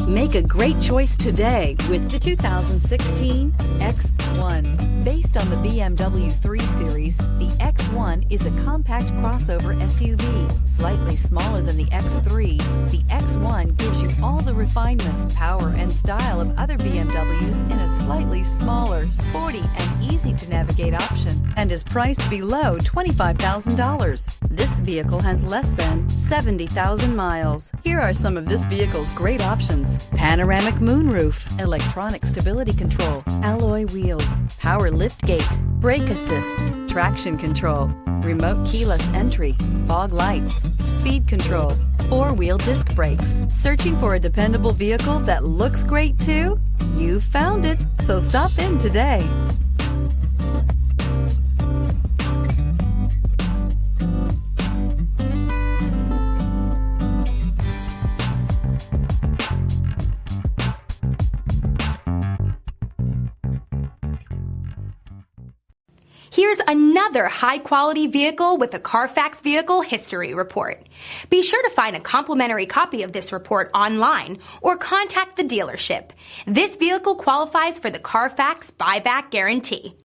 Make a great choice today with the 2016 X1. Based on the BMW 3 Series, the X1 is a compact crossover SUV. Slightly smaller than the X3, the X1 gives you all the refinements, power, and style of other BMWs in a slightly smaller, sporty, and easy-to-navigate option, and is priced below $25,000. This vehicle has less than 70,000 miles. Here are some of this vehicle's great options: panoramic moonroof, electronic stability control, alloy wheels, power liftgate, brake assist, traction control, remote keyless entry, fog lights, speed control, four-wheel disc brakes. Searching for a dependable vehicle that looks great too? You found it, so stop in today. Here's another high-quality vehicle with a Carfax Vehicle History Report. Be sure to find a complimentary copy of this report online or contact the dealership. This vehicle qualifies for the Carfax Buyback Guarantee.